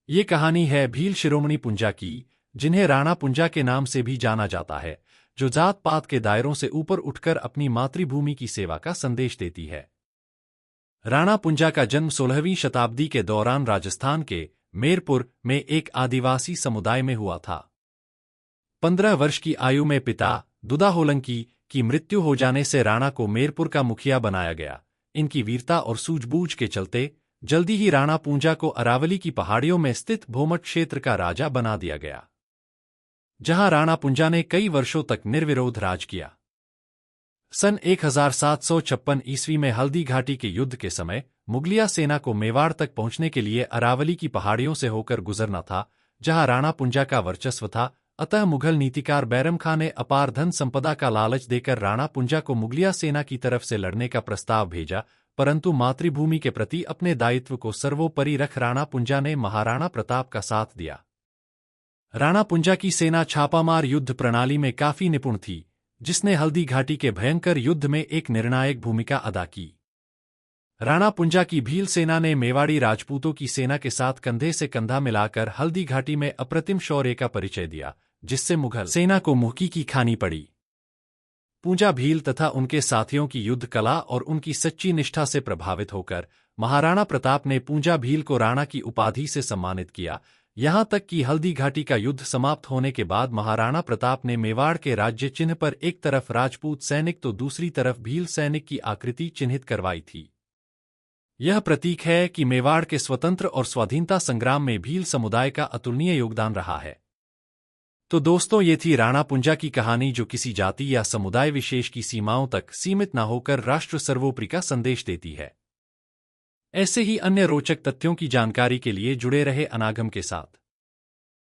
ये कहानी है भील शिरोमणि पुंजा की, जिन्हें राणा पुंजा के नाम से भी जाना जाता है, जो जात पात के दायरों से ऊपर उठकर अपनी मातृभूमि की सेवा का संदेश देती है। राणा पुंजा का जन्म 16वीं शताब्दी के दौरान राजस्थान के मेरपुर में एक आदिवासी समुदाय में हुआ था। 15 वर्ष की आयु में पिता दुदा होलंकी की मृत्यु हो जाने से राणा को मेरपुर का मुखिया बनाया गया। इनकी वीरता और सूझबूझ के चलते जल्दी ही राणा पुंजा को अरावली की पहाड़ियों में स्थित भोमट क्षेत्र का राजा बना दिया गया, जहां राणा पुंजा ने कई वर्षों तक निर्विरोध राज किया। सन 1756 ईस्वी में हल्दी घाटी के युद्ध के समय मुगलिया सेना को मेवाड़ तक पहुंचने के लिए अरावली की पहाड़ियों से होकर गुजरना था, जहां राणा पुंजा का वर्चस्व था। अतः मुगल नीतिकार बैरम खां ने अपार धन संपदा का लालच देकर राणा पुंजा को मुगलिया सेना की तरफ से लड़ने का प्रस्ताव भेजा, परंतु मातृभूमि के प्रति अपने दायित्व को सर्वोपरि रख राणा पुंजा ने महाराणा प्रताप का साथ दिया। राणा पुंजा की सेना छापामार युद्ध प्रणाली में काफी निपुण थी, जिसने हल्दी घाटी के भयंकर युद्ध में एक निर्णायक भूमिका अदा की। राणा पुंजा की भील सेना ने मेवाड़ी राजपूतों की सेना के साथ कंधे से कंधा मिलाकर हल्दी घाटी में अप्रतिम शौर्य का परिचय दिया, जिससे मुगल सेना को मुक्की की खानी पड़ी। पुंजा भील तथा उनके साथियों की युद्ध कला और उनकी सच्ची निष्ठा से प्रभावित होकर महाराणा प्रताप ने पुंजा भील को राणा की उपाधि से सम्मानित किया। यहां तक कि हल्दी घाटी का युद्ध समाप्त होने के बाद महाराणा प्रताप ने मेवाड़ के राज्य चिन्ह पर एक तरफ राजपूत सैनिक तो दूसरी तरफ भील सैनिक की आकृति चिन्हित करवाई थी। यह प्रतीक है कि मेवाड़ के स्वतंत्र और स्वाधीनता संग्राम में भील समुदाय का अतुलनीय योगदान रहा है। तो दोस्तों, ये थी राणा पुंजा की कहानी, जो किसी जाति या समुदाय विशेष की सीमाओं तक सीमित न होकर राष्ट्र सर्वोपरि का संदेश देती है। ऐसे ही अन्य रोचक तथ्यों की जानकारी के लिए जुड़े रहे अनागम के साथ।